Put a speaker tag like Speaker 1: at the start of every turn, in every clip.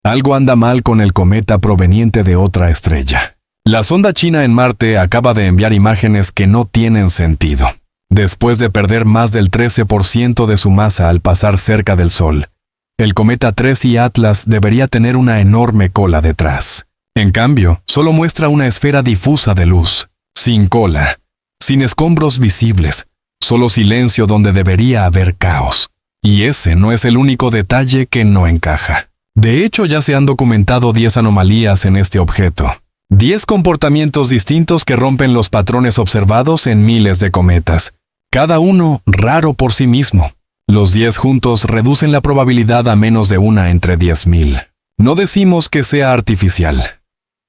Speaker 1: Algo anda mal con el cometa proveniente de otra estrella. La sonda china en Marte acaba de enviar imágenes que no tienen sentido. Después de perder más del 13% de su masa al pasar cerca del Sol, el cometa 3I Atlas debería tener una enorme cola detrás. En cambio, solo muestra una esfera difusa de luz, sin cola, sin escombros visibles, solo silencio donde debería haber caos. Y ese no es el único detalle que no encaja. De hecho, ya se han documentado 10 anomalías en este objeto. 10 comportamientos distintos que rompen los patrones observados en miles de cometas, cada uno raro por sí mismo. Los 10 juntos reducen la probabilidad a menos de una entre 10.000. No decimos que sea artificial,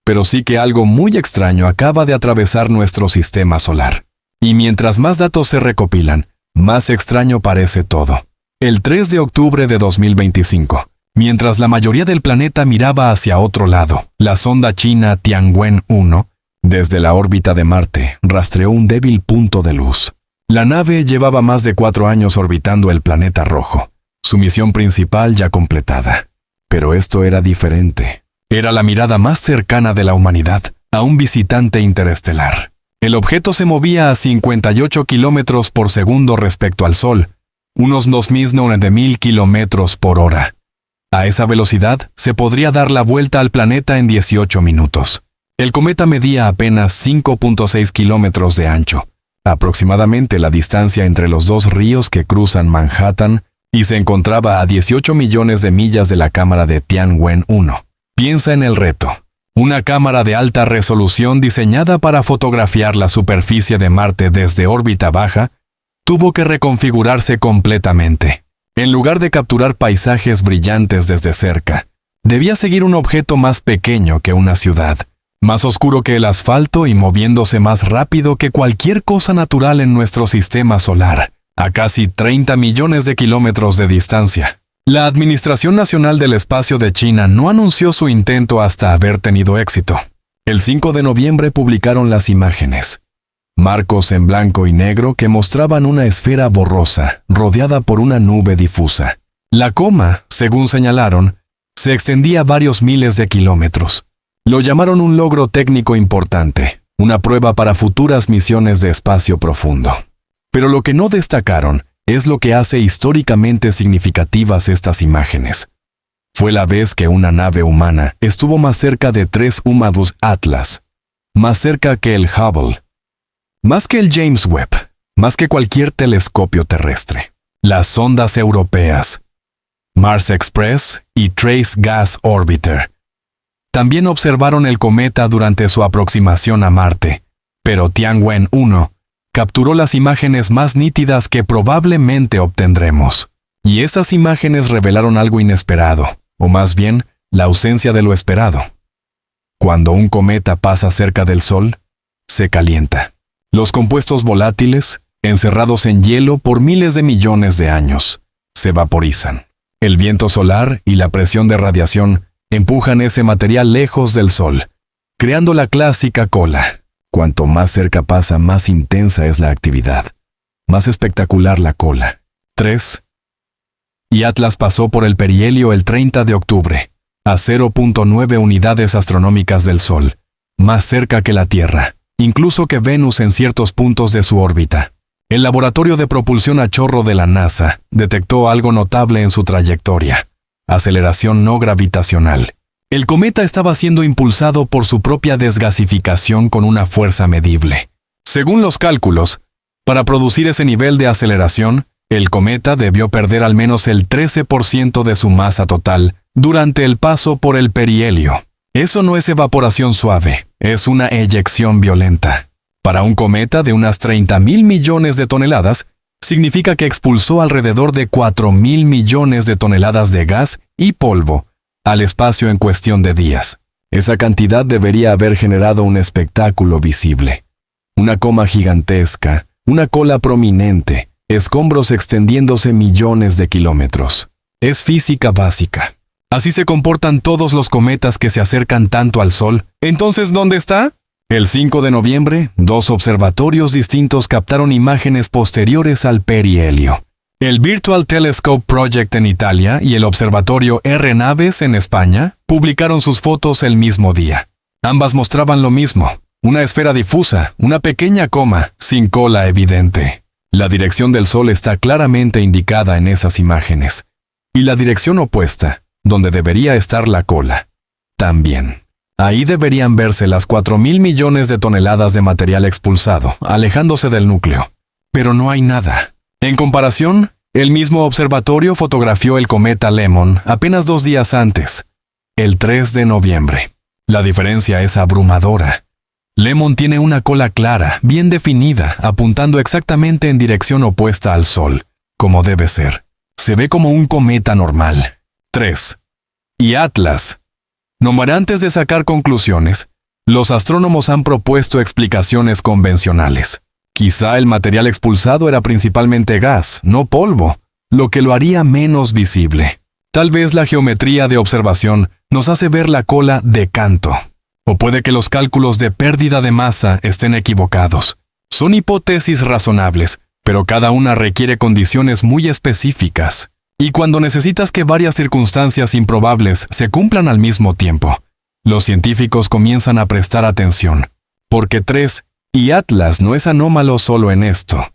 Speaker 1: pero sí que algo muy extraño acaba de atravesar nuestro sistema solar. Y mientras más datos se recopilan, más extraño parece todo. El 3 de octubre de 2025, mientras la mayoría del planeta miraba hacia otro lado, la sonda china Tianwen-1, desde la órbita de Marte, rastreó un débil punto de luz. La nave llevaba más de 4 años orbitando el planeta rojo, su misión principal ya completada. Pero esto era diferente. Era la mirada más cercana de la humanidad a un visitante interestelar. El objeto se movía a 58 kilómetros por segundo respecto al Sol, unos 2.000 kilómetros por hora. A esa velocidad se podría dar la vuelta al planeta en 18 minutos. El cometa medía apenas 5.6 kilómetros de ancho, aproximadamente la distancia entre los dos ríos que cruzan Manhattan, y se encontraba a 18 millones de millas de la cámara de Tianwen-1. Piensa en el reto. Una cámara de alta resolución diseñada para fotografiar la superficie de Marte desde órbita baja, tuvo que reconfigurarse completamente. En lugar de capturar paisajes brillantes desde cerca, debía seguir un objeto más pequeño que una ciudad, más oscuro que el asfalto y moviéndose más rápido que cualquier cosa natural en nuestro sistema solar, a casi 30 millones de kilómetros de distancia. La Administración Nacional del Espacio de China no anunció su intento hasta haber tenido éxito. El 5 de noviembre publicaron las imágenes. Marcos en blanco y negro que mostraban una esfera borrosa, rodeada por una nube difusa. La coma, según señalaron, se extendía varios miles de kilómetros. Lo llamaron un logro técnico importante, una prueba para futuras misiones de espacio profundo. Pero lo que no destacaron es lo que hace históricamente significativas estas imágenes. Fue la vez que una nave humana estuvo más cerca de 3 Humadus Atlas, más cerca que el Hubble, más que el James Webb, más que cualquier telescopio terrestre. Las sondas europeas, Mars Express y Trace Gas Orbiter, también observaron el cometa durante su aproximación a Marte, pero Tianwen-1 capturó las imágenes más nítidas que probablemente obtendremos. Y esas imágenes revelaron algo inesperado, o más bien, la ausencia de lo esperado. Cuando un cometa pasa cerca del Sol, se calienta. Los compuestos volátiles, encerrados en hielo por miles de millones de años, se vaporizan. El viento solar y la presión de radiación empujan ese material lejos del Sol, creando la clásica cola. Cuanto más cerca pasa, más intensa es la actividad, más espectacular la cola. 3. Y Atlas pasó por el perihelio el 30 de octubre, a 0.9 unidades astronómicas del Sol, más cerca que la Tierra, incluso que Venus en ciertos puntos de su órbita. El laboratorio de propulsión a chorro de la NASA detectó algo notable en su trayectoria: aceleración no gravitacional. El cometa estaba siendo impulsado por su propia desgasificación con una fuerza medible. Según los cálculos, para producir ese nivel de aceleración, el cometa debió perder al menos el 13% de su masa total durante el paso por el perihelio. Eso no es evaporación suave, es una eyección violenta. Para un cometa de unas 30.000 millones de toneladas, significa que expulsó alrededor de 4.000 millones de toneladas de gas y polvo al espacio en cuestión de días. Esa cantidad debería haber generado un espectáculo visible. Una coma gigantesca, una cola prominente, escombros extendiéndose millones de kilómetros. Es física básica. Así se comportan todos los cometas que se acercan tanto al Sol. ¿Entonces dónde está? El 5 de noviembre, 2 observatorios distintos captaron imágenes posteriores al perihelio. El Virtual Telescope Project en Italia y el observatorio R Naves en España publicaron sus fotos el mismo día. Ambas mostraban lo mismo, una esfera difusa, una pequeña coma, sin cola evidente. La dirección del Sol está claramente indicada en esas imágenes. Y la dirección opuesta, donde debería estar la cola, también. Ahí deberían verse las 4.000 millones de toneladas de material expulsado, alejándose del núcleo. Pero no hay nada. En comparación, el mismo observatorio fotografió el cometa Lemon apenas 2 días antes, el 3 de noviembre. La diferencia es abrumadora. Lemon tiene una cola clara, bien definida, apuntando exactamente en dirección opuesta al Sol, como debe ser. Se ve como un cometa normal. 3. Y Atlas. Antes de sacar conclusiones, los astrónomos han propuesto explicaciones convencionales. Quizá el material expulsado era principalmente gas, no polvo, lo que lo haría menos visible. Tal vez la geometría de observación nos hace ver la cola de canto. O puede que los cálculos de pérdida de masa estén equivocados. Son hipótesis razonables, pero cada una requiere condiciones muy específicas. Y cuando necesitas que varias circunstancias improbables se cumplan al mismo tiempo, los científicos comienzan a prestar atención. Porque 3 y Atlas no es anómalo solo en esto.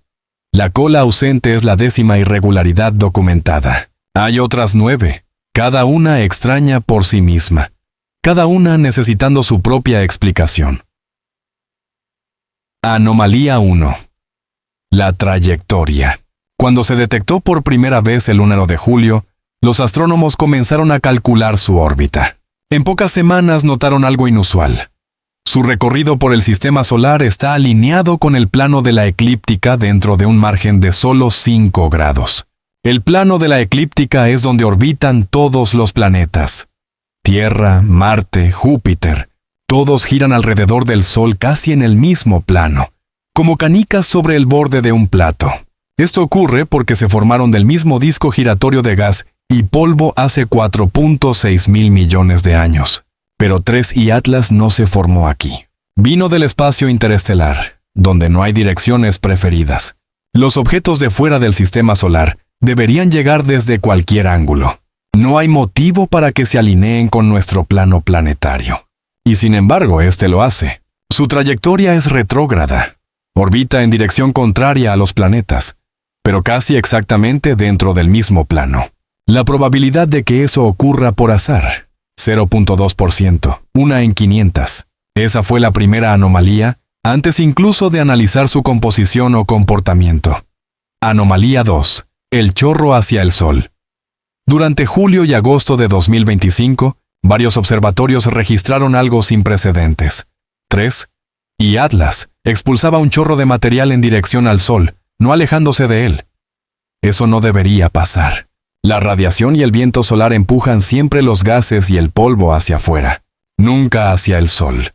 Speaker 1: La cola ausente es la 10ª irregularidad documentada. Hay otras 9, cada una extraña por sí misma, cada una necesitando su propia explicación. Anomalía 1. La trayectoria. Cuando se detectó por primera vez el 1 de julio, los astrónomos comenzaron a calcular su órbita. En pocas semanas notaron algo inusual. Su recorrido por el sistema solar está alineado con el plano de la eclíptica dentro de un margen de solo 5 grados. El plano de la eclíptica es donde orbitan todos los planetas. Tierra, Marte, Júpiter, todos giran alrededor del Sol casi en el mismo plano, como canicas sobre el borde de un plato. Esto ocurre porque se formaron del mismo disco giratorio de gas y polvo hace 4.6 mil millones de años. Pero 3 y Atlas no se formó aquí. Vino del espacio interestelar, donde no hay direcciones preferidas. Los objetos de fuera del sistema solar deberían llegar desde cualquier ángulo. No hay motivo para que se alineen con nuestro plano planetario. Y sin embargo, este lo hace. Su trayectoria es retrógrada. Orbita en dirección contraria a los planetas, pero casi exactamente dentro del mismo plano. La probabilidad de que eso ocurra por azar, 0.2%, 1 en 500. Esa fue la primera anomalía, antes incluso de analizar su composición o comportamiento. Anomalía 2. El chorro hacia el Sol. Durante julio y agosto de 2025, varios observatorios registraron algo sin precedentes. 3. Y Atlas expulsaba un chorro de material en dirección al Sol, no alejándose de él. Eso no debería pasar. La radiación y el viento solar empujan siempre los gases y el polvo hacia afuera, nunca hacia el Sol.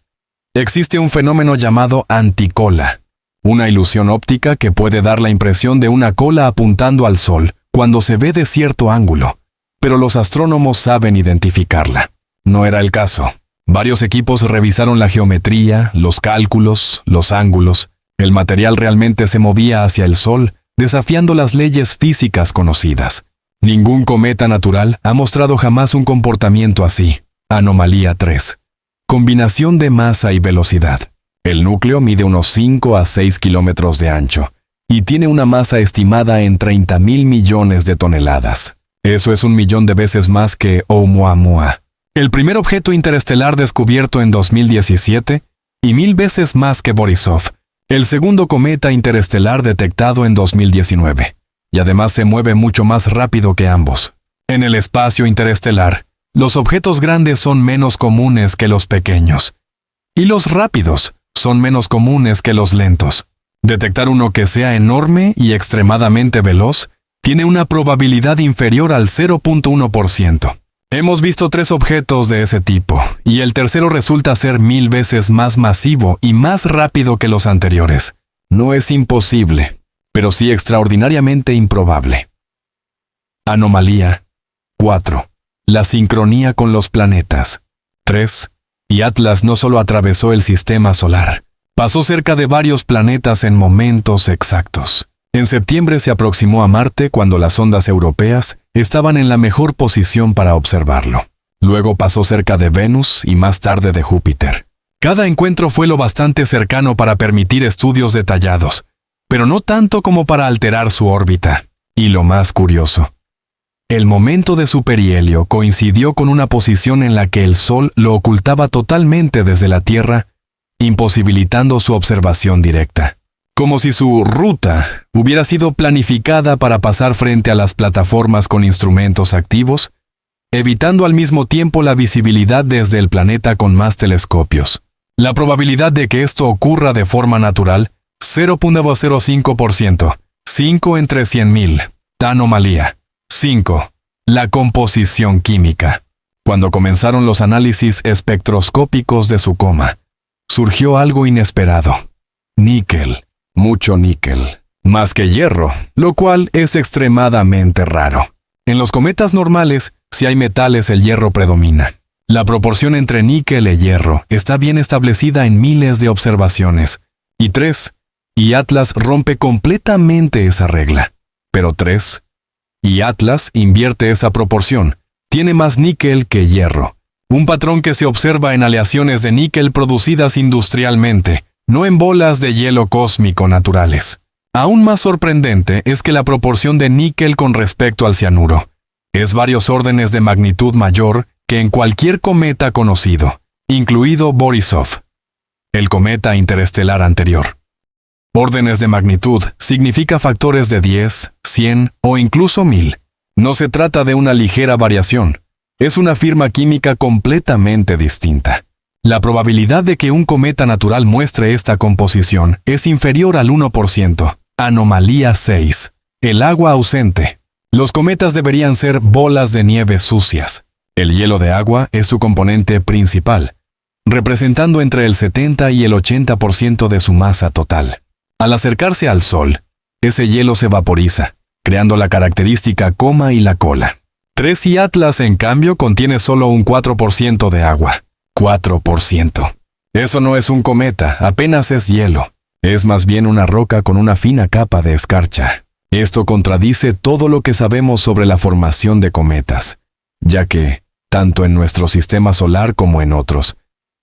Speaker 1: Existe un fenómeno llamado anticola, una ilusión óptica que puede dar la impresión de una cola apuntando al Sol cuando se ve de cierto ángulo, pero los astrónomos saben identificarla. No era el caso. Varios equipos revisaron la geometría, los cálculos, los ángulos. El material realmente se movía hacia el Sol, desafiando las leyes físicas conocidas. Ningún cometa natural ha mostrado jamás un comportamiento así. Anomalía 3. Combinación de masa y velocidad. El núcleo mide unos 5 a 6 kilómetros de ancho y tiene una masa estimada en 30.000 millones de toneladas. Eso es 1 millón de veces más que Oumuamua, el primer objeto interestelar descubierto en 2017, y 1000 veces más que Borisov, el segundo cometa interestelar detectado en 2019. Y además se mueve mucho más rápido que ambos. En el espacio interestelar, los objetos grandes son menos comunes que los pequeños. Y los rápidos son menos comunes que los lentos. Detectar uno que sea enorme y extremadamente veloz tiene una probabilidad inferior al 0.1%. Hemos visto 3 objetos de ese tipo, y el tercero resulta ser 1000 veces más masivo y más rápido que los anteriores. No es imposible, pero sí extraordinariamente improbable. Anomalía 4. La sincronía con los planetas. 3. Y Atlas no solo atravesó el sistema solar, pasó cerca de varios planetas en momentos exactos. En septiembre se aproximó a Marte cuando las sondas europeas estaban en la mejor posición para observarlo. Luego pasó cerca de Venus y más tarde de Júpiter. Cada encuentro fue lo bastante cercano para permitir estudios detallados, pero no tanto como para alterar su órbita. Y lo más curioso, el momento de su perihelio coincidió con una posición en la que el Sol lo ocultaba totalmente desde la Tierra, imposibilitando su observación directa. Como si su ruta hubiera sido planificada para pasar frente a las plataformas con instrumentos activos, evitando al mismo tiempo la visibilidad desde el planeta con más telescopios. La probabilidad de que esto ocurra de forma natural, 0.05%, 5 entre 100.000. Anomalía. 5. La composición química. Cuando comenzaron los análisis espectroscópicos de su coma, surgió algo inesperado. Níquel. Mucho níquel. Más que hierro, lo cual es extremadamente raro. En los cometas normales, si hay metales, el hierro predomina. La proporción entre níquel y hierro está bien establecida en miles de observaciones. Y Atlas rompe completamente esa regla. Pero y Atlas invierte esa proporción. Tiene más níquel que hierro. Un patrón que se observa en aleaciones de níquel producidas industrialmente, no en bolas de hielo cósmico naturales. Aún más sorprendente es que la proporción de níquel con respecto al cianuro es varios órdenes de magnitud mayor que en cualquier cometa conocido, incluido Borisov, el cometa interestelar anterior. Órdenes de magnitud significa factores de 10, 100 o incluso 1000. No se trata de una ligera variación, es una firma química completamente distinta. La probabilidad de que un cometa natural muestre esta composición es inferior al 1%. Anomalía 6. El agua ausente. Los cometas deberían ser bolas de nieve sucias. El hielo de agua es su componente principal, representando entre el 70 y el 80% de su masa total. Al acercarse al Sol, ese hielo se vaporiza, creando la característica coma y la cola. Y Atlas, en cambio, contiene solo un 4% de agua. 4%. Eso no es un cometa, apenas es hielo. Es más bien una roca con una fina capa de escarcha. Esto contradice todo lo que sabemos sobre la formación de cometas, ya que, tanto en nuestro sistema solar como en otros,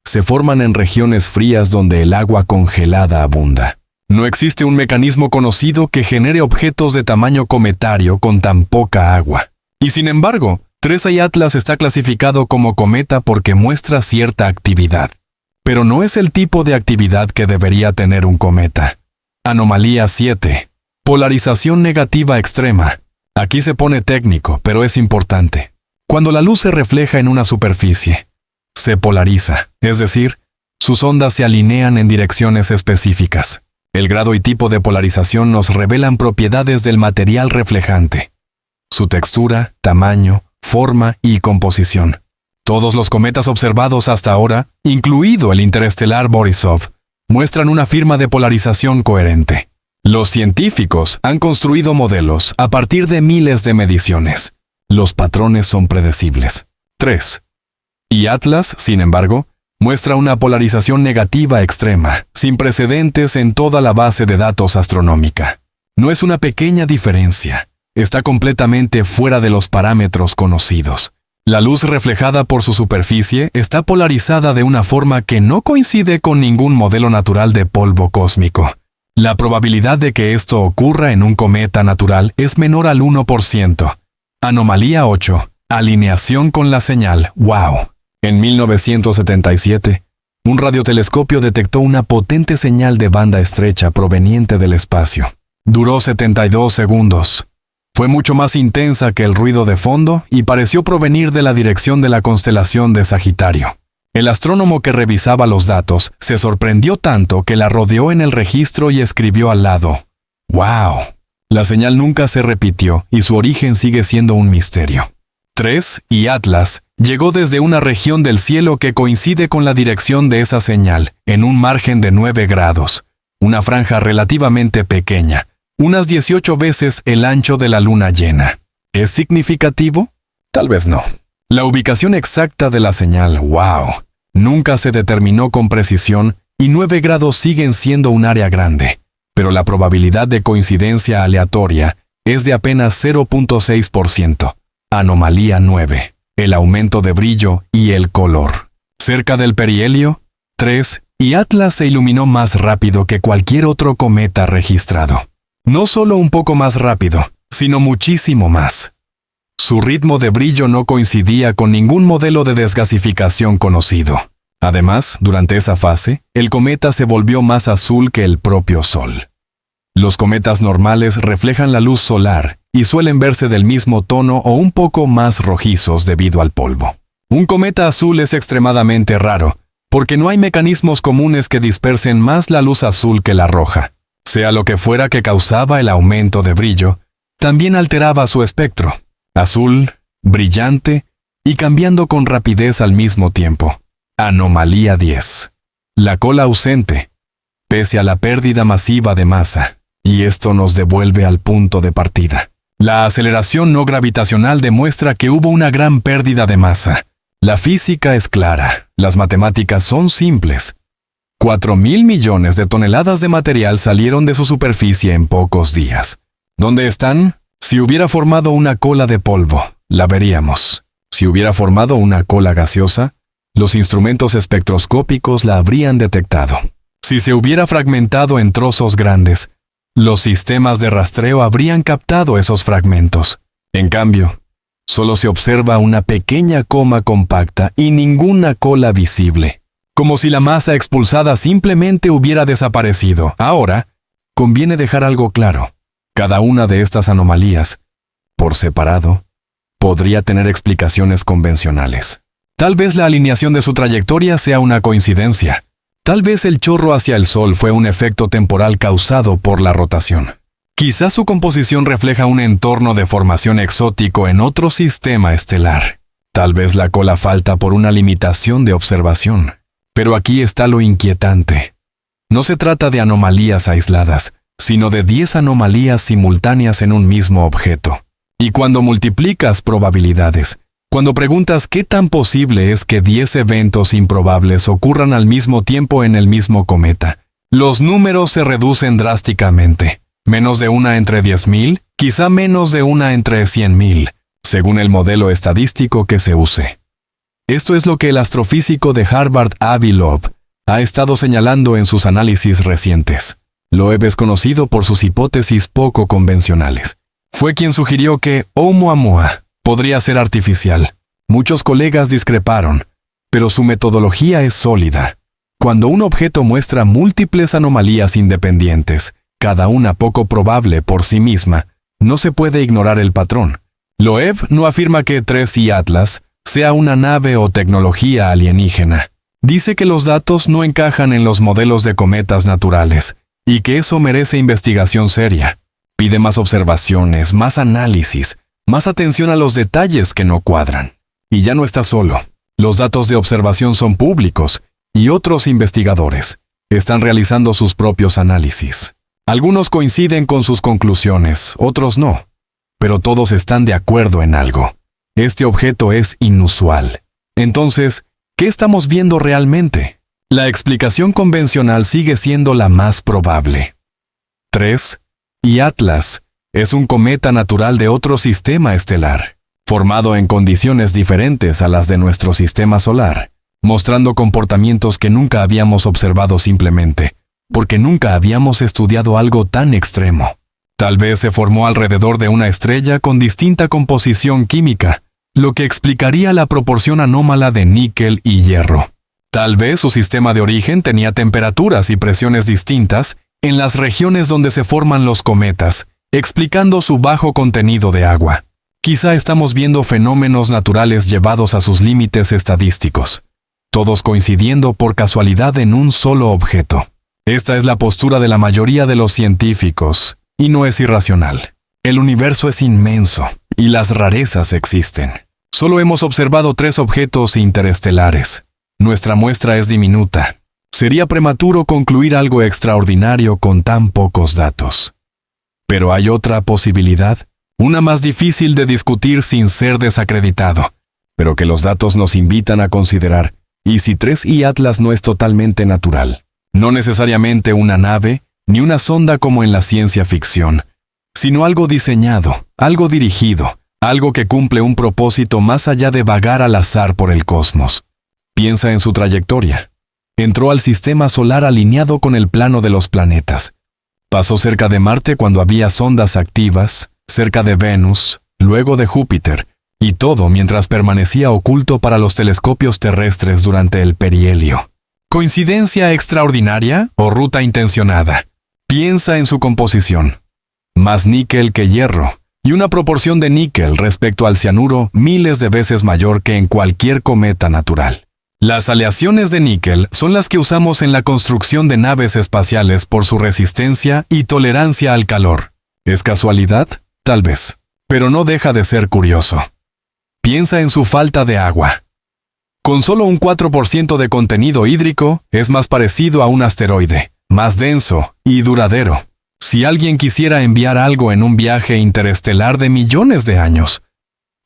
Speaker 1: se forman en regiones frías donde el agua congelada abunda. No existe un mecanismo conocido que genere objetos de tamaño cometario con tan poca agua. Y sin embargo, 3A Atlas está clasificado como cometa porque muestra cierta actividad. Pero no es el tipo de actividad que debería tener un cometa. Anomalía 7. Polarización negativa extrema. Aquí se pone técnico, pero es importante. Cuando la luz se refleja en una superficie, se polariza, es decir, sus ondas se alinean en direcciones específicas. El grado y tipo de polarización nos revelan propiedades del material reflejante, su textura, tamaño, forma y composición. Todos los cometas observados hasta ahora, incluido el interestelar Borisov, muestran una firma de polarización coherente. Los científicos han construido modelos a partir de miles de mediciones. Los patrones son predecibles. Y Atlas, sin embargo, muestra una polarización negativa extrema, sin precedentes en toda la base de datos astronómica. No es una pequeña diferencia, está completamente fuera de los parámetros conocidos. La luz reflejada por su superficie está polarizada de una forma que no coincide con ningún modelo natural de polvo cósmico. La probabilidad de que esto ocurra en un cometa natural es menor al 1%. Anomalía 8. Alineación con la señal. ¡Wow! En 1977, un radiotelescopio detectó una potente señal de banda estrecha proveniente del espacio. Duró 72 segundos. Fue mucho más intensa que el ruido de fondo y pareció provenir de la dirección de la constelación de Sagitario. El astrónomo que revisaba los datos se sorprendió tanto que la rodeó en el registro y escribió al lado: ¡Wow! La señal nunca se repitió y su origen sigue siendo un misterio. Y Atlas llegó desde una región del cielo que coincide con la dirección de esa señal, en un margen de 9 grados, una franja relativamente pequeña, unas 18 veces el ancho de la luna llena. ¿Es significativo? Tal vez no. La ubicación exacta de la señal, ¡wow!, nunca se determinó con precisión y 9 grados siguen siendo un área grande, pero la probabilidad de coincidencia aleatoria es de apenas 0.6%. Anomalía 9. el aumento de brillo y el color. Cerca del perihelio, 3, y Atlas se iluminó más rápido que cualquier otro cometa registrado. No solo un poco más rápido, sino muchísimo más. Su ritmo de brillo no coincidía con ningún modelo de desgasificación conocido. Además, durante esa fase, el cometa se volvió más azul que el propio Sol. Los cometas normales reflejan la luz solar y suelen verse del mismo tono o un poco más rojizos debido al polvo. Un cometa azul es extremadamente raro, porque no hay mecanismos comunes que dispersen más la luz azul que la roja. Sea lo que fuera que causaba el aumento de brillo, también alteraba su espectro, azul, brillante y cambiando con rapidez al mismo tiempo. Anomalía 10. La cola ausente, pese a la pérdida masiva de masa, y esto nos devuelve al punto de partida. La aceleración no gravitacional demuestra que hubo una gran pérdida de masa. La física es clara, las matemáticas son simples. 4.000 millones de toneladas de material salieron de su superficie en pocos días. ¿Dónde están? Si hubiera formado una cola de polvo, la veríamos. Si hubiera formado una cola gaseosa, los instrumentos espectroscópicos la habrían detectado. Si se hubiera fragmentado en trozos grandes, los sistemas de rastreo habrían captado esos fragmentos. En cambio, solo se observa una pequeña coma compacta y ninguna cola visible, como si la masa expulsada simplemente hubiera desaparecido. Ahora, conviene dejar algo claro. Cada una de estas anomalías, por separado, podría tener explicaciones convencionales. Tal vez la alineación de su trayectoria sea una coincidencia. Tal vez el chorro hacia el Sol fue un efecto temporal causado por la rotación. Quizás su composición refleja un entorno de formación exótico en otro sistema estelar. Tal vez la cola falta por una limitación de observación. Pero aquí está lo inquietante. No se trata de anomalías aisladas, sino de 10 anomalías simultáneas en un mismo objeto. Y cuando multiplicas probabilidades, cuando preguntas qué tan posible es que 10 eventos improbables ocurran al mismo tiempo en el mismo cometa, los números se reducen drásticamente. Menos de una entre 10.000, quizá menos de una entre 100.000, según el modelo estadístico que se use. Esto es lo que el astrofísico de Harvard Avi Loeb ha estado señalando en sus análisis recientes. Loeb es conocido por sus hipótesis poco convencionales. Fue quien sugirió que Oumuamua podría ser artificial. Muchos colegas discreparon, pero su metodología es sólida. Cuando un objeto muestra múltiples anomalías independientes, cada una poco probable por sí misma, no se puede ignorar el patrón. Loeb no afirma que 3i Atlas sea una nave o tecnología alienígena. Dice que los datos no encajan en los modelos de cometas naturales, y que eso merece investigación seria. Pide más observaciones, más análisis, más atención a los detalles que no cuadran. Y ya no está solo. Los datos de observación son públicos, y otros investigadores están realizando sus propios análisis. Algunos coinciden con sus conclusiones, otros no. Pero todos están de acuerdo en algo. Este objeto es inusual. Entonces, ¿qué estamos viendo realmente? La explicación convencional sigue siendo la más probable. 3. Y Atlas es un cometa natural de otro sistema estelar, formado en condiciones diferentes a las de nuestro sistema solar, mostrando comportamientos que nunca habíamos observado simplemente, porque nunca habíamos estudiado algo tan extremo. Tal vez se formó alrededor de una estrella con distinta composición química, lo que explicaría la proporción anómala de níquel y hierro. Tal vez su sistema de origen tenía temperaturas y presiones distintas en las regiones donde se forman los cometas, explicando su bajo contenido de agua. Quizá estamos viendo fenómenos naturales llevados a sus límites estadísticos, todos coincidiendo por casualidad en un solo objeto. Esta es la postura de la mayoría de los científicos, y no es irracional. El universo es inmenso, y las rarezas existen. Solo hemos observado 3 objetos interestelares. Nuestra muestra es diminuta. Sería prematuro concluir algo extraordinario con tan pocos datos. Pero hay otra posibilidad, una más difícil de discutir sin ser desacreditado, pero que los datos nos invitan a considerar. ¿Y si 3i Atlas no es totalmente natural? No necesariamente una nave, ni una sonda como en la ciencia ficción, sino algo diseñado, algo dirigido, algo que cumple un propósito más allá de vagar al azar por el cosmos. Piensa en su trayectoria. Entró al sistema solar alineado con el plano de los planetas. Pasó cerca de Marte cuando había sondas activas, cerca de Venus, luego de Júpiter, y todo mientras permanecía oculto para los telescopios terrestres durante el perihelio. ¿Coincidencia extraordinaria o ruta intencionada? Piensa en su composición. Más níquel que hierro, y una proporción de níquel respecto al cianuro miles de veces mayor que en cualquier cometa natural. Las aleaciones de níquel son las que usamos en la construcción de naves espaciales por su resistencia y tolerancia al calor. ¿Es casualidad? Tal vez. Pero no deja de ser curioso. Piensa en su falta de agua. Con solo un 4% de contenido hídrico, es más parecido a un asteroide, más denso y duradero. Si alguien quisiera enviar algo en un viaje interestelar de millones de años,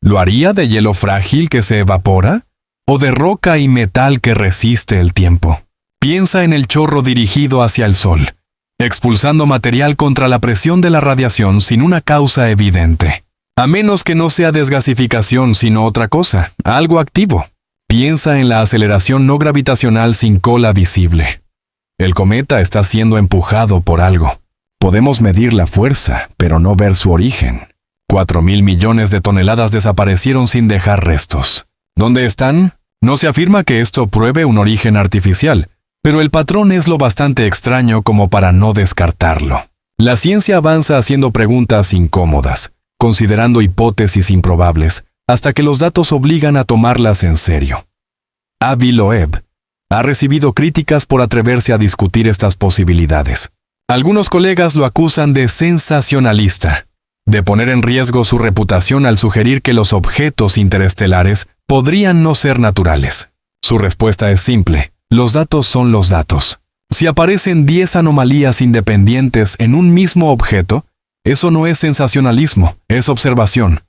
Speaker 1: ¿lo haría de hielo frágil que se evapora? ¿O de roca y metal que resiste el tiempo? Piensa en el chorro dirigido hacia el Sol, expulsando material contra la presión de la radiación sin una causa evidente. A menos que no sea desgasificación sino otra cosa, algo activo. Piensa en la aceleración no gravitacional sin cola visible. El cometa está siendo empujado por algo. Podemos medir la fuerza, pero no ver su origen. 4.000 millones de toneladas desaparecieron sin dejar restos. ¿Dónde están? No se afirma que esto pruebe un origen artificial, pero el patrón es lo bastante extraño como para no descartarlo. La ciencia avanza haciendo preguntas incómodas, considerando hipótesis improbables, hasta que los datos obligan a tomarlas en serio. Avi Loeb ha recibido críticas por atreverse a discutir estas posibilidades. Algunos colegas lo acusan de sensacionalista, de poner en riesgo su reputación al sugerir que los objetos interestelares podrían no ser naturales. Su respuesta es simple: los datos son los datos. Si aparecen 10 anomalías independientes en un mismo objeto, eso no es sensacionalismo, es observación.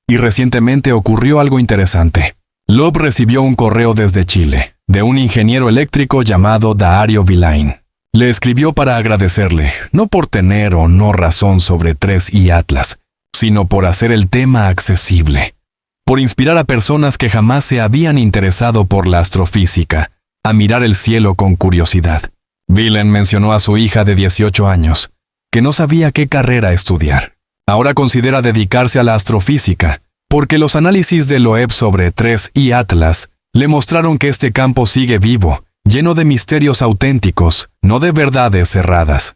Speaker 1: Y recientemente ocurrió algo interesante. Loeb recibió un correo desde Chile, de un ingeniero eléctrico llamado Daario Vilain. Le escribió para agradecerle, no por tener o no razón sobre 3I Atlas, sino por hacer el tema accesible, por inspirar a personas que jamás se habían interesado por la astrofísica, a mirar el cielo con curiosidad. Vilain mencionó a su hija de 18 años, que no sabía qué carrera estudiar. Ahora considera dedicarse a la astrofísica, porque los análisis de Loeb sobre 3I Atlas le mostraron que este campo sigue vivo, lleno de misterios auténticos, no de verdades cerradas.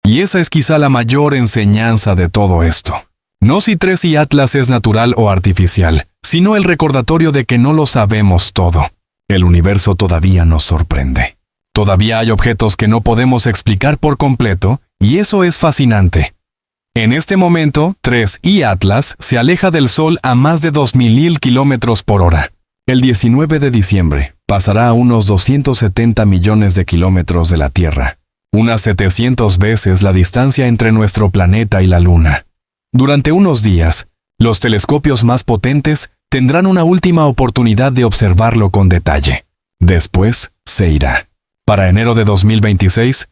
Speaker 1: Y esa es quizá la mayor enseñanza de todo esto. No si 3I Atlas es natural o artificial, sino el recordatorio de que no lo sabemos todo. El universo todavía nos sorprende. Todavía hay objetos que no podemos explicar por completo, y eso es fascinante. En este momento, 3I Atlas se aleja del Sol a más de 2.000 kilómetros por hora. El 19 de diciembre pasará a unos 270 millones de kilómetros de la Tierra, unas 700 veces la distancia entre nuestro planeta y la Luna. Durante unos días, los telescopios más potentes tendrán una última oportunidad de observarlo con detalle. Después, se irá. Para enero de 2026,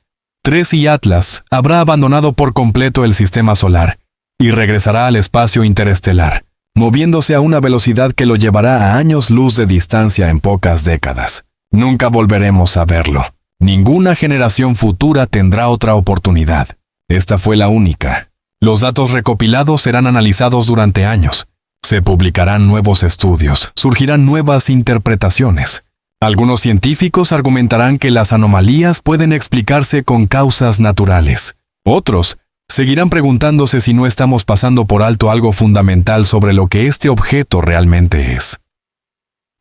Speaker 1: 3I Atlas habrá abandonado por completo el sistema solar y regresará al espacio interestelar, moviéndose a una velocidad que lo llevará a años luz de distancia en pocas décadas. Nunca volveremos a verlo. Ninguna generación futura tendrá otra oportunidad. Esta fue la única. Los datos recopilados serán analizados durante años. Se publicarán nuevos estudios, surgirán nuevas interpretaciones. Algunos científicos argumentarán que las anomalías pueden explicarse con causas naturales. Otros seguirán preguntándose si no estamos pasando por alto algo fundamental sobre lo que este objeto realmente es.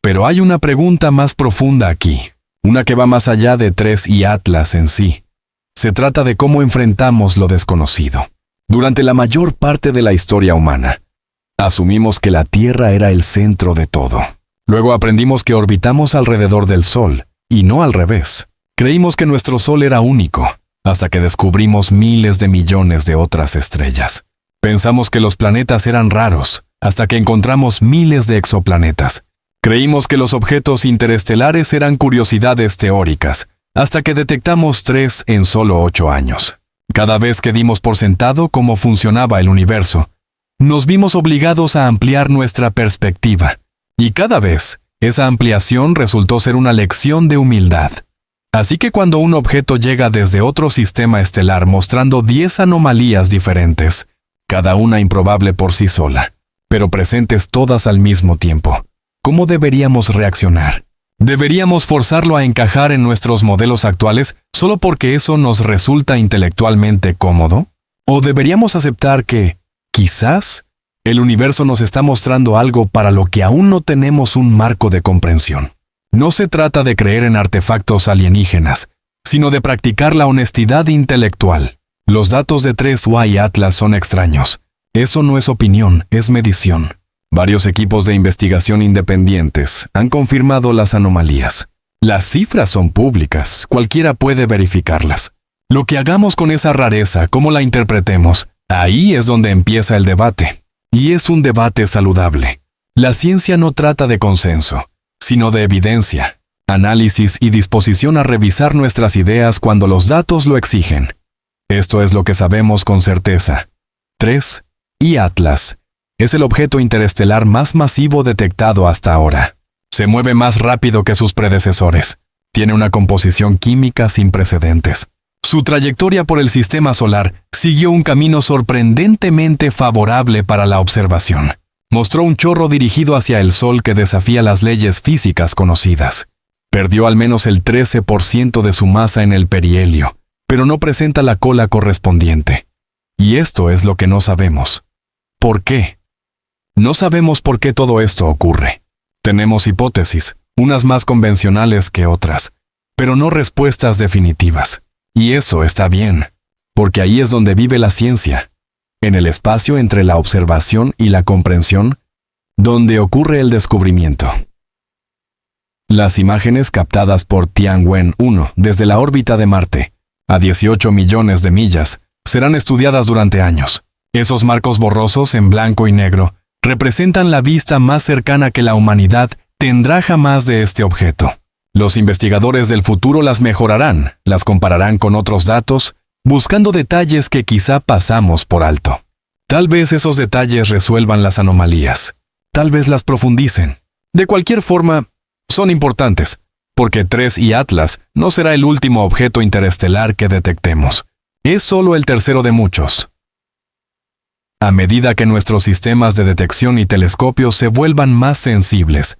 Speaker 1: Pero hay una pregunta más profunda aquí, una que va más allá de 3I Atlas en sí. Se trata de cómo enfrentamos lo desconocido. Durante la mayor parte de la historia humana, asumimos que la Tierra era el centro de todo. Luego aprendimos que orbitamos alrededor del Sol, y no al revés. Creímos que nuestro Sol era único, hasta que descubrimos miles de millones de otras estrellas. Pensamos que los planetas eran raros, hasta que encontramos miles de exoplanetas. Creímos que los objetos interestelares eran curiosidades teóricas, hasta que detectamos 3 en solo 8 años. Cada vez que dimos por sentado cómo funcionaba el universo, nos vimos obligados a ampliar nuestra perspectiva, y cada vez esa ampliación resultó ser una lección de humildad. Así que cuando un objeto llega desde otro sistema estelar mostrando 10 anomalías diferentes, cada una improbable por sí sola, pero presentes todas al mismo tiempo, ¿cómo deberíamos reaccionar? ¿Deberíamos forzarlo a encajar en nuestros modelos actuales solo porque eso nos resulta intelectualmente cómodo? ¿O deberíamos aceptar que, quizás, el universo nos está mostrando algo para lo que aún no tenemos un marco de comprensión? No se trata de creer en artefactos alienígenas, sino de practicar la honestidad intelectual. Los datos de 3Y Atlas son extraños. Eso no es opinión, es medición. Varios equipos de investigación independientes han confirmado las anomalías. Las cifras son públicas, cualquiera puede verificarlas. Lo que hagamos con esa rareza, cómo la interpretemos, ahí es donde empieza el debate. Y es un debate saludable. La ciencia no trata de consenso, sino de evidencia, análisis y disposición a revisar nuestras ideas cuando los datos lo exigen. Esto es lo que sabemos con certeza. 3Y Atlas es el objeto interestelar más masivo detectado hasta ahora. Se mueve más rápido que sus predecesores. Tiene una composición química sin precedentes. Su trayectoria por el sistema solar siguió un camino sorprendentemente favorable para la observación. Mostró un chorro dirigido hacia el Sol que desafía las leyes físicas conocidas. Perdió al menos el 13% de su masa en el perihelio, pero no presenta la cola correspondiente. Y esto es lo que no sabemos. ¿Por qué? No sabemos por qué todo esto ocurre. Tenemos hipótesis, unas más convencionales que otras, pero no respuestas definitivas. Y eso está bien, porque ahí es donde vive la ciencia, en el espacio entre la observación y la comprensión, donde ocurre el descubrimiento. Las imágenes captadas por Tianwen-1 desde la órbita de Marte, a 18 millones de millas, serán estudiadas durante años. Esos marcos borrosos en blanco y negro representan la vista más cercana que la humanidad tendrá jamás de este objeto. Los investigadores del futuro las mejorarán, las compararán con otros datos, buscando detalles que quizá pasamos por alto. Tal vez esos detalles resuelvan las anomalías, tal vez las profundicen. De cualquier forma, son importantes, porque 3Y Atlas no será el último objeto interestelar que detectemos. Es solo el tercero de muchos. A medida que nuestros sistemas de detección y telescopios se vuelvan más sensibles,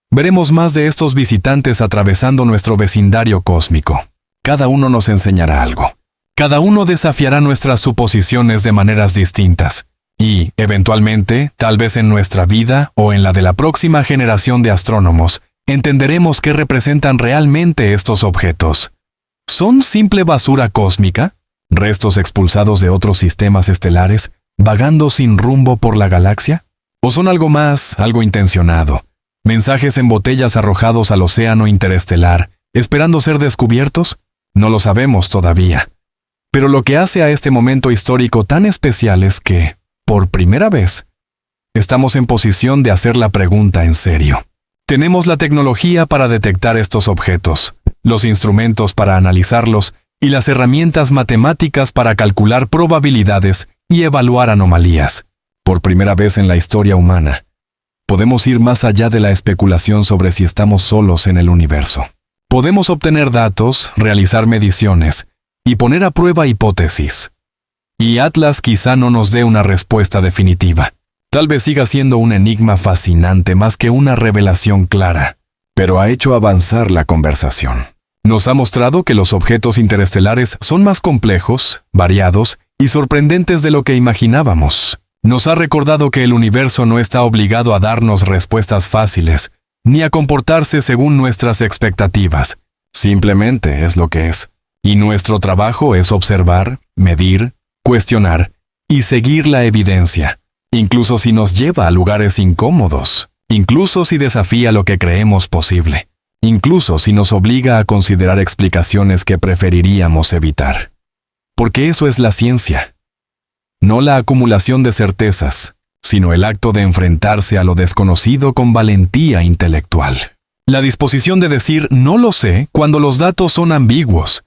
Speaker 1: veremos más de estos visitantes atravesando nuestro vecindario cósmico. Cada uno nos enseñará algo. Cada uno desafiará nuestras suposiciones de maneras distintas. Y, eventualmente, tal vez en nuestra vida o en la de la próxima generación de astrónomos, entenderemos qué representan realmente estos objetos. ¿Son simple basura cósmica? ¿Restos expulsados de otros sistemas estelares, vagando sin rumbo por la galaxia? ¿O son algo más, algo intencionado? ¿Mensajes en botellas arrojados al océano interestelar, esperando ser descubiertos? No lo sabemos todavía. Pero lo que hace a este momento histórico tan especial es que, por primera vez, estamos en posición de hacer la pregunta en serio. Tenemos la tecnología para detectar estos objetos, los instrumentos para analizarlos y las herramientas matemáticas para calcular probabilidades y evaluar anomalías. Por primera vez en la historia humana, podemos ir más allá de la especulación sobre si estamos solos en el universo. Podemos obtener datos, realizar mediciones y poner a prueba hipótesis. Y Atlas quizá no nos dé una respuesta definitiva. Tal vez siga siendo un enigma fascinante más que una revelación clara, pero ha hecho avanzar la conversación. Nos ha mostrado que los objetos interestelares son más complejos, variados y sorprendentes de lo que imaginábamos. Nos ha recordado que el universo no está obligado a darnos respuestas fáciles, ni a comportarse según nuestras expectativas. Simplemente es lo que es. Y nuestro trabajo es observar, medir, cuestionar y seguir la evidencia, incluso si nos lleva a lugares incómodos, incluso si desafía lo que creemos posible, incluso si nos obliga a considerar explicaciones que preferiríamos evitar. Porque eso es la ciencia. No la acumulación de certezas, sino el acto de enfrentarse a lo desconocido con valentía intelectual. La disposición de decir no lo sé cuando los datos son ambiguos,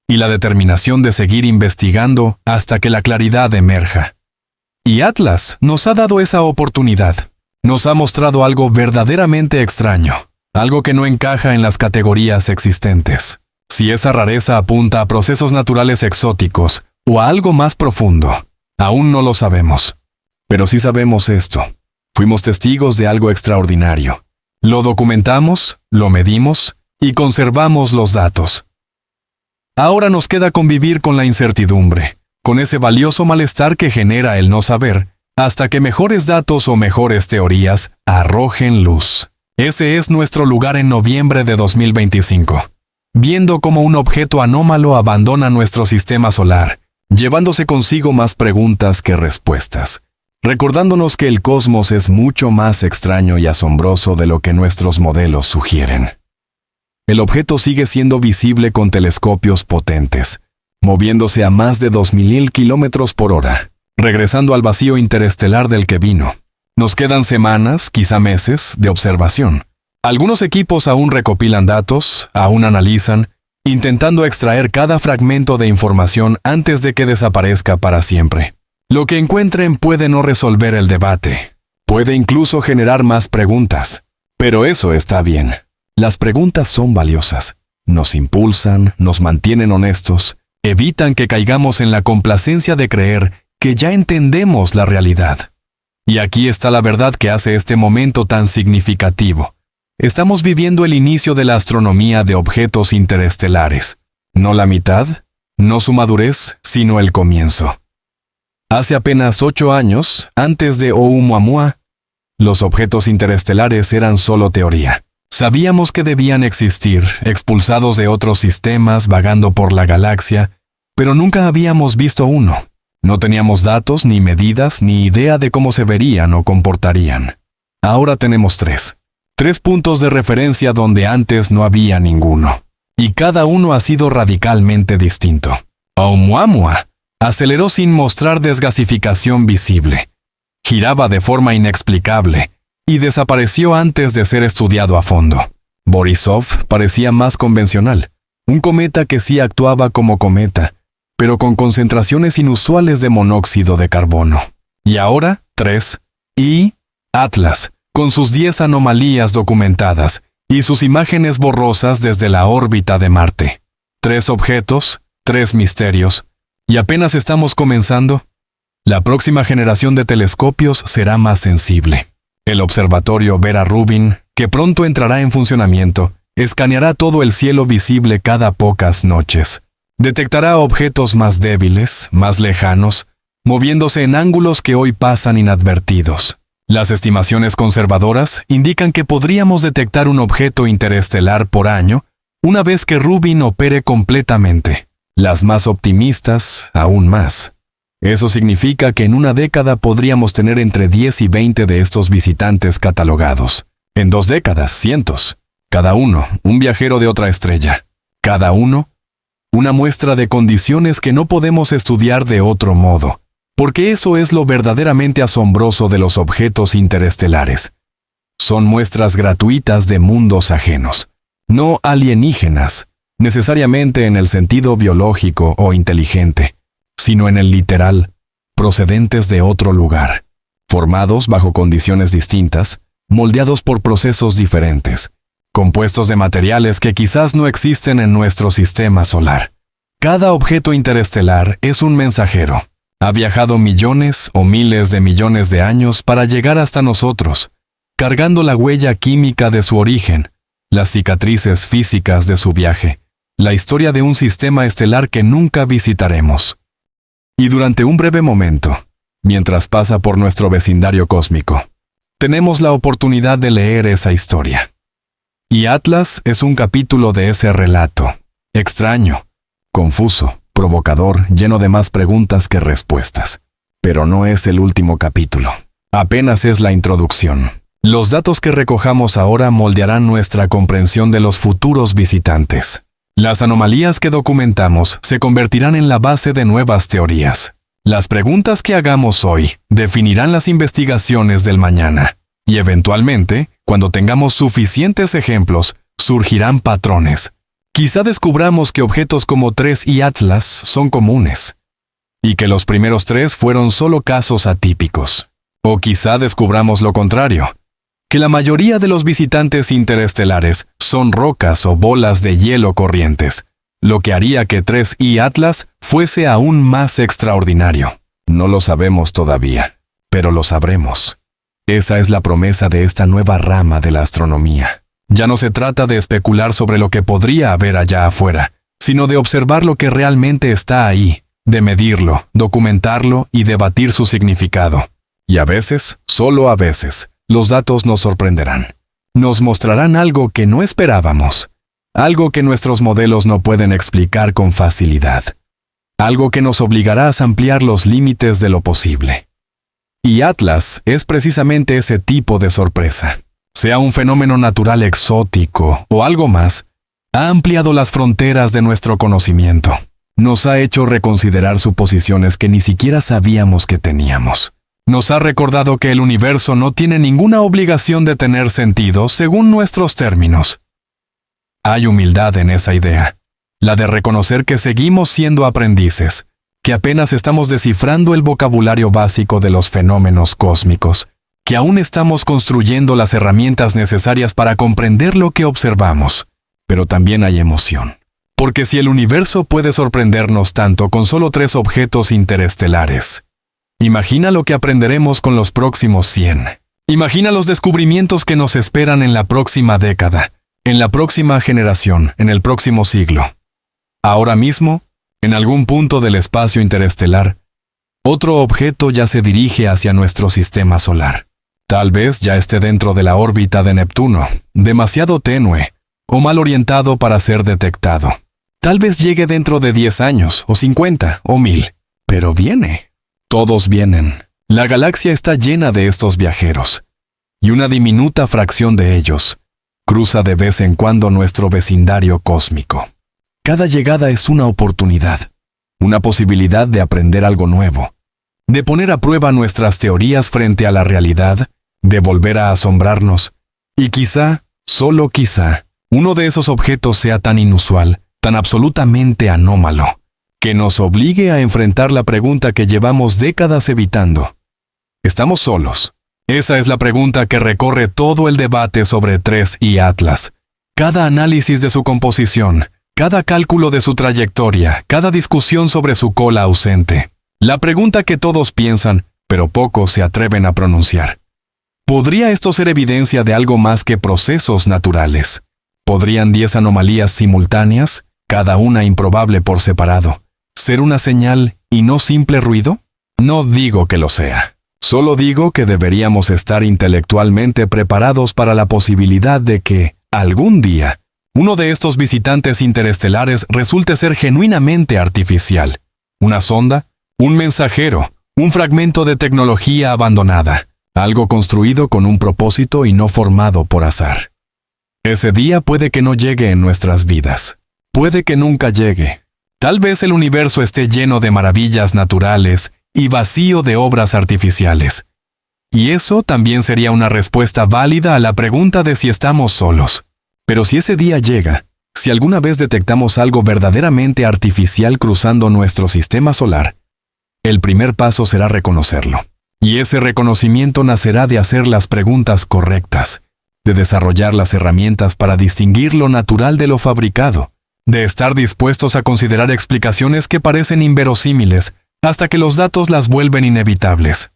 Speaker 1: y la determinación de seguir investigando hasta que la claridad emerja. Y Atlas nos ha dado esa oportunidad. Nos ha mostrado algo verdaderamente extraño, algo que no encaja en las categorías existentes. Si esa rareza apunta a procesos naturales exóticos o a algo más profundo, aún no lo sabemos. Pero sí sabemos esto. Fuimos testigos de algo extraordinario. Lo documentamos, lo medimos y conservamos los datos. Ahora nos queda convivir con la incertidumbre, con ese valioso malestar que genera el no saber, hasta que mejores datos o mejores teorías arrojen luz. Ese es nuestro lugar en noviembre de 2025, viendo cómo un objeto anómalo abandona nuestro sistema solar, llevándose consigo más preguntas que respuestas, recordándonos que el cosmos es mucho más extraño y asombroso de lo que nuestros modelos sugieren. El objeto sigue siendo visible con telescopios potentes, moviéndose a más de 2000 kilómetros por hora, regresando al vacío interestelar del que vino. Nos quedan semanas, quizá meses, de observación. Algunos equipos aún recopilan datos, aún analizan, intentando extraer cada fragmento de información antes de que desaparezca para siempre. Lo que encuentren puede no resolver el debate, puede incluso generar más preguntas, pero eso está bien. Las preguntas son valiosas, nos impulsan, nos mantienen honestos, evitan que caigamos en la complacencia de creer que ya entendemos la realidad. Y aquí está la verdad que hace este momento tan significativo. Estamos viviendo el inicio de la astronomía de objetos interestelares. No la mitad, no su madurez, sino el comienzo. Hace apenas 8 años, antes de Oumuamua, los objetos interestelares eran solo teoría. Sabíamos que debían existir, expulsados de otros sistemas, vagando por la galaxia, pero nunca habíamos visto uno. No teníamos datos, ni medidas, ni idea de cómo se verían o comportarían. Ahora tenemos 3. 3 puntos de referencia donde antes no había ninguno. Y cada uno ha sido radicalmente distinto. Oumuamua aceleró sin mostrar desgasificación visible. Giraba de forma inexplicable y desapareció antes de ser estudiado a fondo. Borisov parecía más convencional. Un cometa que sí actuaba como cometa, pero con concentraciones inusuales de monóxido de carbono. Y ahora, 3. Y Atlas, con sus 10 anomalías documentadas y sus imágenes borrosas desde la órbita de Marte. 3 objetos, 3 misterios, y apenas estamos comenzando. La próxima generación de telescopios será más sensible. El observatorio Vera Rubin, que pronto entrará en funcionamiento, escaneará todo el cielo visible cada pocas noches. Detectará objetos más débiles, más lejanos, moviéndose en ángulos que hoy pasan inadvertidos. Las estimaciones conservadoras indican que podríamos detectar un objeto interestelar por año una vez que Rubin opere completamente. Las más optimistas, aún más. Eso significa que en una década podríamos tener entre 10 y 20 de estos visitantes catalogados. En 2 décadas, cientos. Cada uno, un viajero de otra estrella. Cada uno, una muestra de condiciones que no podemos estudiar de otro modo. Porque eso es lo verdaderamente asombroso de los objetos interestelares. Son muestras gratuitas de mundos ajenos. No alienígenas, necesariamente en el sentido biológico o inteligente, sino en el literal, procedentes de otro lugar, formados bajo condiciones distintas, moldeados por procesos diferentes, compuestos de materiales que quizás no existen en nuestro sistema solar. Cada objeto interestelar es un mensajero. Ha viajado millones o miles de millones de años para llegar hasta nosotros, cargando la huella química de su origen, las cicatrices físicas de su viaje, la historia de un sistema estelar que nunca visitaremos. Y durante un breve momento, mientras pasa por nuestro vecindario cósmico, tenemos la oportunidad de leer esa historia. Y Atlas es un capítulo de ese relato, extraño, confuso, provocador, lleno de más preguntas que respuestas. Pero no es el último capítulo. Apenas es la introducción. Los datos que recojamos ahora moldearán nuestra comprensión de los futuros visitantes. Las anomalías que documentamos se convertirán en la base de nuevas teorías. Las preguntas que hagamos hoy definirán las investigaciones del mañana. Y eventualmente, cuando tengamos suficientes ejemplos, surgirán patrones. Quizá descubramos que objetos como 3 y Atlas son comunes. y que los primeros 3 fueron solo casos atípicos. O quizá descubramos lo contrario, que la mayoría de los visitantes interestelares son rocas o bolas de hielo corrientes, lo que haría que 3I Atlas fuese aún más extraordinario. No lo sabemos todavía, pero lo sabremos. Esa es la promesa de esta nueva rama de la astronomía. Ya no se trata de especular sobre lo que podría haber allá afuera, sino de observar lo que realmente está ahí, de medirlo, documentarlo y debatir su significado. Y a veces, solo a veces, los datos nos sorprenderán. Nos mostrarán algo que no esperábamos, algo que nuestros modelos no pueden explicar con facilidad, algo que nos obligará a ampliar los límites de lo posible. Y Atlas es precisamente ese tipo de sorpresa. Sea un fenómeno natural exótico o algo más, ha ampliado las fronteras de nuestro conocimiento. Nos ha hecho reconsiderar suposiciones que ni siquiera sabíamos que teníamos. Nos ha recordado que el universo no tiene ninguna obligación de tener sentido según nuestros términos. Hay humildad en esa idea, la de reconocer que seguimos siendo aprendices, que apenas estamos descifrando el vocabulario básico de los fenómenos cósmicos, que aún estamos construyendo las herramientas necesarias para comprender lo que observamos. Pero también hay emoción. Porque si el universo puede sorprendernos tanto con solo 3 objetos interestelares, imagina lo que aprenderemos con los próximos 100. Imagina los descubrimientos que nos esperan en la próxima década, en la próxima generación, en el próximo siglo. Ahora mismo, en algún punto del espacio interestelar, otro objeto ya se dirige hacia nuestro sistema solar. Tal vez ya esté dentro de la órbita de Neptuno, demasiado tenue o mal orientado para ser detectado. Tal vez llegue dentro de 10 años, o 50, o 1000, pero viene. Todos vienen. La galaxia está llena de estos viajeros, y una diminuta fracción de ellos cruza de vez en cuando nuestro vecindario cósmico. Cada llegada es una oportunidad, una posibilidad de aprender algo nuevo, de poner a prueba nuestras teorías frente a la realidad, de volver a asombrarnos, y quizá, solo quizá, uno de esos objetos sea tan inusual, tan absolutamente anómalo, que nos obligue a enfrentar la pregunta que llevamos décadas evitando. ¿Estamos solos? Esa es la pregunta que recorre todo el debate sobre 3I Atlas. Cada análisis de su composición, cada cálculo de su trayectoria, cada discusión sobre su cola ausente. La pregunta que todos piensan, pero pocos se atreven a pronunciar. ¿Podría esto ser evidencia de algo más que procesos naturales? ¿Podrían 10 anomalías simultáneas, cada una improbable por separado, ser una señal y no simple ruido? No digo que lo sea. Solo digo que deberíamos estar intelectualmente preparados para la posibilidad de que, algún día, uno de estos visitantes interestelares resulte ser genuinamente artificial. Una sonda, un mensajero, un fragmento de tecnología abandonada, algo construido con un propósito y no formado por azar. Ese día puede que no llegue en nuestras vidas. Puede que nunca llegue. Tal vez el universo esté lleno de maravillas naturales y vacío de obras artificiales. Y eso también sería una respuesta válida a la pregunta de si estamos solos. Pero si ese día llega, si alguna vez detectamos algo verdaderamente artificial cruzando nuestro sistema solar, el primer paso será reconocerlo. Y ese reconocimiento nacerá de hacer las preguntas correctas, de desarrollar las herramientas para distinguir lo natural de lo fabricado, de estar dispuestos a considerar explicaciones que parecen inverosímiles hasta que los datos las vuelven inevitables.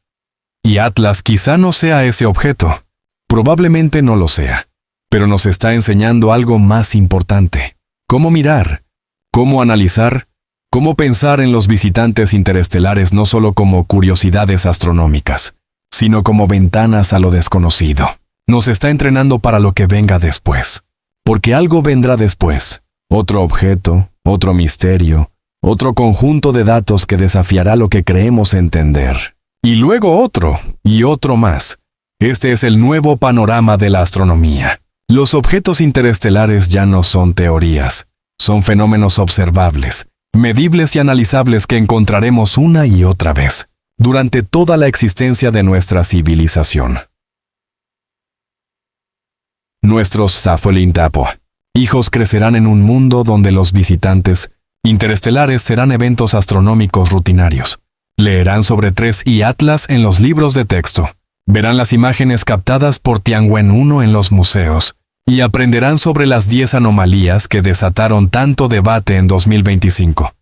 Speaker 1: Y Atlas quizá no sea ese objeto, probablemente no lo sea, pero nos está enseñando algo más importante: cómo mirar, cómo analizar, cómo pensar en los visitantes interestelares no solo como curiosidades astronómicas, sino como ventanas a lo desconocido. Nos está entrenando para lo que venga después, porque algo vendrá después, otro objeto, otro misterio, otro conjunto de datos que desafiará lo que creemos entender. Y luego otro, y otro más. Este es el nuevo panorama de la astronomía. Los objetos interestelares ya no son teorías, son fenómenos observables, medibles y analizables que encontraremos una y otra vez, durante toda la existencia de nuestra civilización. Nuestros Safolin Tapo hijos crecerán en un mundo donde los visitantes Interestelares serán eventos astronómicos rutinarios. Leerán sobre 3 y Atlas en los libros de texto. Verán las imágenes captadas por Tianwen-1 en los museos. Y aprenderán sobre las 10 anomalías que desataron tanto debate en 2025.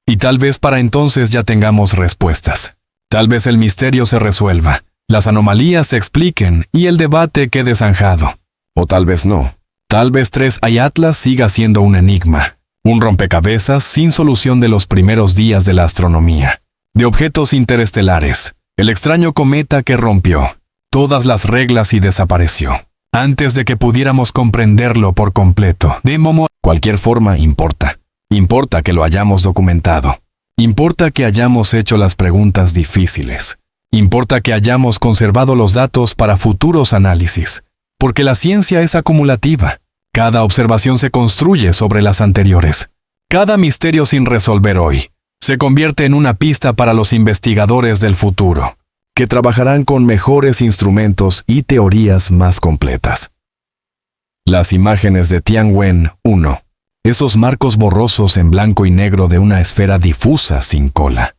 Speaker 1: Y tal vez para entonces ya tengamos respuestas. Tal vez el misterio se resuelva, las anomalías se expliquen y el debate quede zanjado. O tal vez no. Tal vez 3 y Atlas siga siendo un enigma, un rompecabezas sin solución de los primeros días de la astronomía. De objetos interestelares, el extraño cometa que rompió todas las reglas y desapareció. Antes de que pudiéramos comprenderlo por completo, de cualquier forma importa. Importa que lo hayamos documentado. Importa que hayamos hecho las preguntas difíciles. Importa que hayamos conservado los datos para futuros análisis. Porque la ciencia es acumulativa. Cada observación se construye sobre las anteriores. Cada misterio sin resolver hoy se convierte en una pista para los investigadores del futuro, que trabajarán con mejores instrumentos y teorías más completas. Las imágenes de Tianwen-1. Esos marcos borrosos en blanco y negro de una esfera difusa sin cola.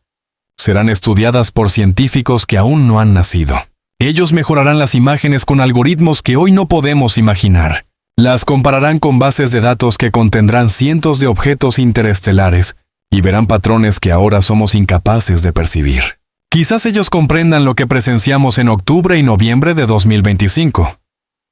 Speaker 1: Serán estudiadas por científicos que aún no han nacido. Ellos mejorarán las imágenes con algoritmos que hoy no podemos imaginar. Las compararán con bases de datos que contendrán cientos de objetos interestelares y verán patrones que ahora somos incapaces de percibir. Quizás ellos comprendan lo que presenciamos en octubre y noviembre de 2025.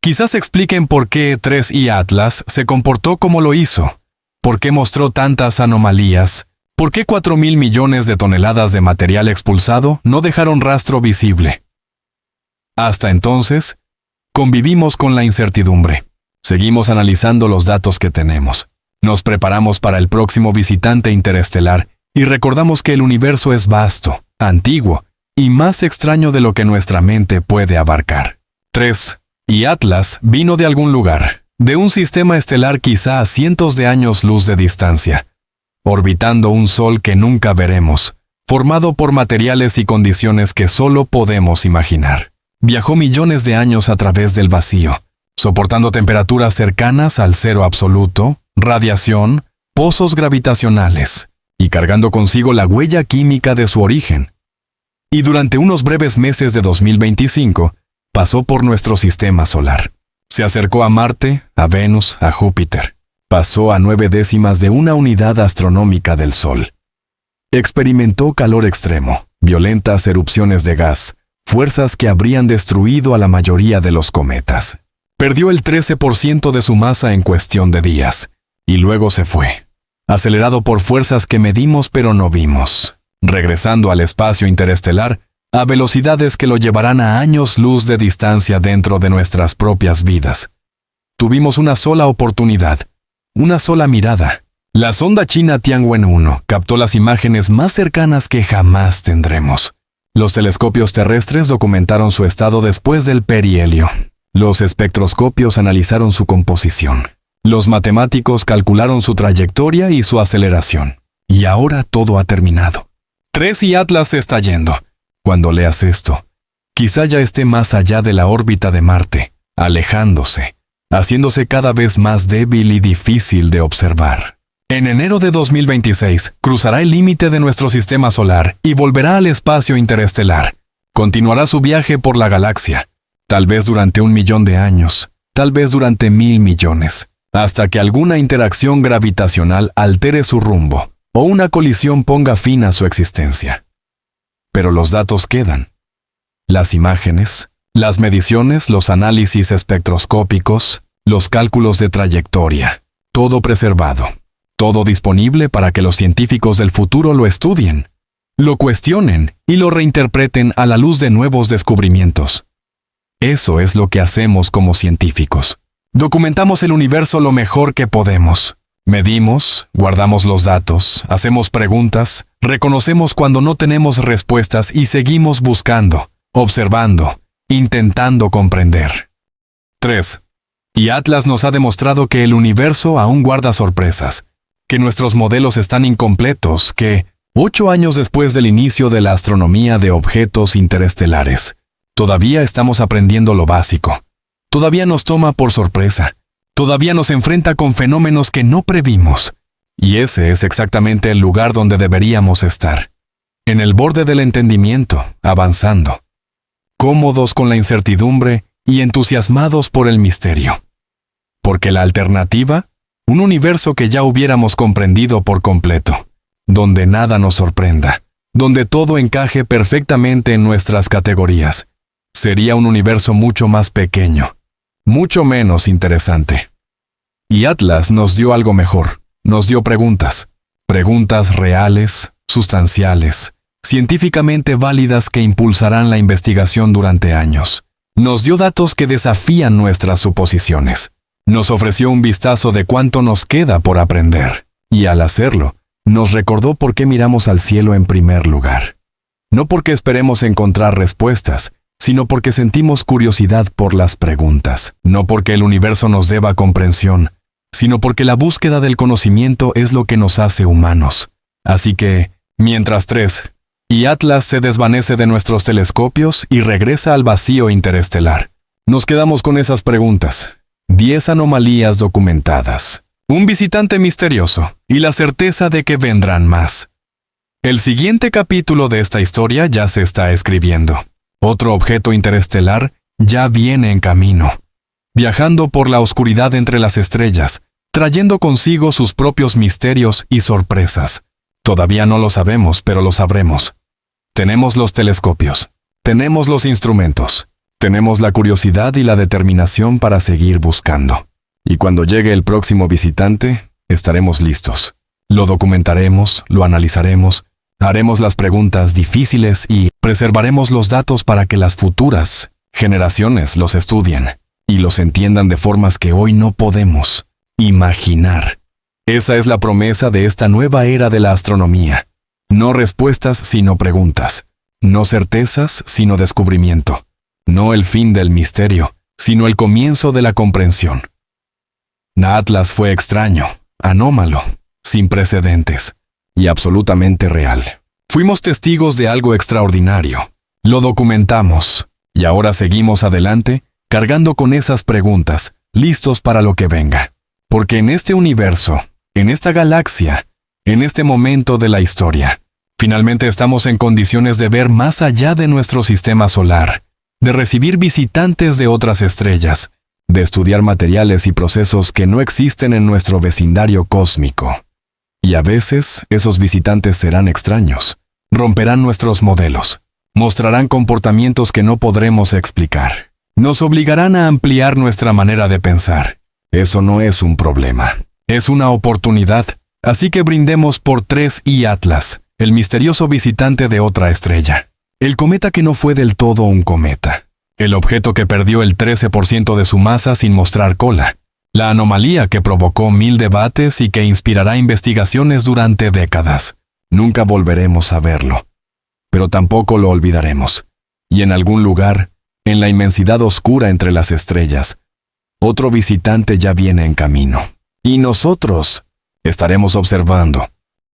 Speaker 1: Quizás expliquen por qué 3 y Atlas se comportó como lo hizo. ¿Por qué mostró tantas anomalías? ¿Por qué 4.000 millones de toneladas de material expulsado no dejaron rastro visible? Hasta entonces, convivimos con la incertidumbre. Seguimos analizando los datos que tenemos. Nos preparamos para el próximo visitante interestelar y recordamos que el universo es vasto, antiguo y más extraño de lo que nuestra mente puede abarcar. 3. Y Atlas vino de algún lugar. De un sistema estelar quizá a cientos de años luz de distancia, orbitando un sol que nunca veremos, formado por materiales y condiciones que solo podemos imaginar. Viajó millones de años a través del vacío, soportando temperaturas cercanas al cero absoluto, radiación, pozos gravitacionales, y cargando consigo la huella química de su origen. Y durante unos breves meses de 2025, pasó por nuestro sistema solar. Se acercó a Marte, a Venus, a Júpiter. Pasó a 0.9 de una unidad astronómica del Sol. Experimentó calor extremo, violentas erupciones de gas, fuerzas que habrían destruido a la mayoría de los cometas. Perdió el 13% de su masa en cuestión de días, y luego se fue, acelerado por fuerzas que medimos pero no vimos, regresando al espacio interestelar a velocidades que lo llevarán a años luz de distancia dentro de nuestras propias vidas. Tuvimos una sola oportunidad, una sola mirada. La sonda china Tianwen-1 captó las imágenes más cercanas que jamás tendremos. Los telescopios terrestres documentaron su estado después del perihelio. Los espectroscopios analizaron su composición. Los matemáticos calcularon su trayectoria y su aceleración. Y ahora todo ha terminado. 3 y Atlas se está yendo. Cuando leas esto, quizá ya esté más allá de la órbita de Marte, alejándose, haciéndose cada vez más débil y difícil de observar. En enero de 2026, cruzará el límite de nuestro sistema solar y volverá al espacio interestelar. Continuará su viaje por la galaxia, tal vez durante 1 millón de años, tal vez durante 1.000 millones, hasta que alguna interacción gravitacional altere su rumbo o una colisión ponga fin a su existencia. Pero los datos quedan. Las imágenes, las mediciones, los análisis espectroscópicos, los cálculos de trayectoria, todo preservado, todo disponible para que los científicos del futuro lo estudien, lo cuestionen y lo reinterpreten a la luz de nuevos descubrimientos. Eso es lo que hacemos como científicos. Documentamos el universo lo mejor que podemos. Medimos, guardamos los datos, hacemos preguntas, reconocemos cuando no tenemos respuestas y seguimos buscando, observando, intentando comprender. 3. Y Atlas nos ha demostrado que el universo aún guarda sorpresas, que nuestros modelos están incompletos, que, 8 años después del inicio de la astronomía de objetos interestelares, todavía estamos aprendiendo lo básico. Todavía nos toma por sorpresa. Todavía nos enfrenta con fenómenos que no previmos. Y ese es exactamente el lugar donde deberíamos estar. En el borde del entendimiento, avanzando. Cómodos con la incertidumbre y entusiasmados por el misterio. Porque la alternativa, un universo que ya hubiéramos comprendido por completo, donde nada nos sorprenda, donde todo encaje perfectamente en nuestras categorías, sería un universo mucho más pequeño, mucho menos interesante. Y Atlas nos dio algo mejor, nos dio preguntas reales, sustanciales, científicamente válidas que impulsarán la investigación durante años. Nos dio datos que desafían nuestras suposiciones. Nos ofreció un vistazo de cuánto nos queda por aprender. Y al hacerlo, nos recordó por qué miramos al cielo en primer lugar. No porque esperemos encontrar respuestas, sino porque sentimos curiosidad por las preguntas. No porque el universo nos deba comprensión, sino porque la búsqueda del conocimiento es lo que nos hace humanos. Así que, mientras 3 y Atlas se desvanece de nuestros telescopios y regresa al vacío interestelar, nos quedamos con esas preguntas. 10 anomalías documentadas, un visitante misterioso y la certeza de que vendrán más. El siguiente capítulo de esta historia ya se está escribiendo. Otro objeto interestelar ya viene en camino, viajando por la oscuridad entre las estrellas, trayendo consigo sus propios misterios y sorpresas. Todavía no lo sabemos, pero lo sabremos. Tenemos los telescopios, tenemos los instrumentos, tenemos la curiosidad y la determinación para seguir buscando. Y cuando llegue el próximo visitante, estaremos listos. Lo documentaremos, lo analizaremos, haremos las preguntas difíciles y preservaremos los datos para que las futuras generaciones los estudien y los entiendan de formas que hoy no podemos imaginar. Esa es la promesa de esta nueva era de la astronomía. No respuestas, sino preguntas. No certezas, sino descubrimiento. No el fin del misterio, sino el comienzo de la comprensión. Atlas fue extraño, anómalo, sin precedentes y absolutamente real. Fuimos testigos de algo extraordinario. Lo documentamos y ahora seguimos adelante, cargando con esas preguntas, listos para lo que venga. Porque en este universo, en esta galaxia, en este momento de la historia, finalmente estamos en condiciones de ver más allá de nuestro sistema solar, de recibir visitantes de otras estrellas, de estudiar materiales y procesos que no existen en nuestro vecindario cósmico. Y a veces esos visitantes serán extraños, romperán nuestros modelos, mostrarán comportamientos que no podremos explicar, nos obligarán a ampliar nuestra manera de pensar. Eso no es un problema, es una oportunidad. Así que brindemos por 3 y Atlas, el misterioso visitante de otra estrella. El cometa que no fue del todo un cometa. El objeto que perdió el 13% de su masa sin mostrar cola. La anomalía que provocó 1000 debates y que inspirará investigaciones durante décadas. Nunca volveremos a verlo. Pero tampoco lo olvidaremos. Y en algún lugar, en la inmensidad oscura entre las estrellas, otro visitante ya viene en camino. Y nosotros estaremos observando,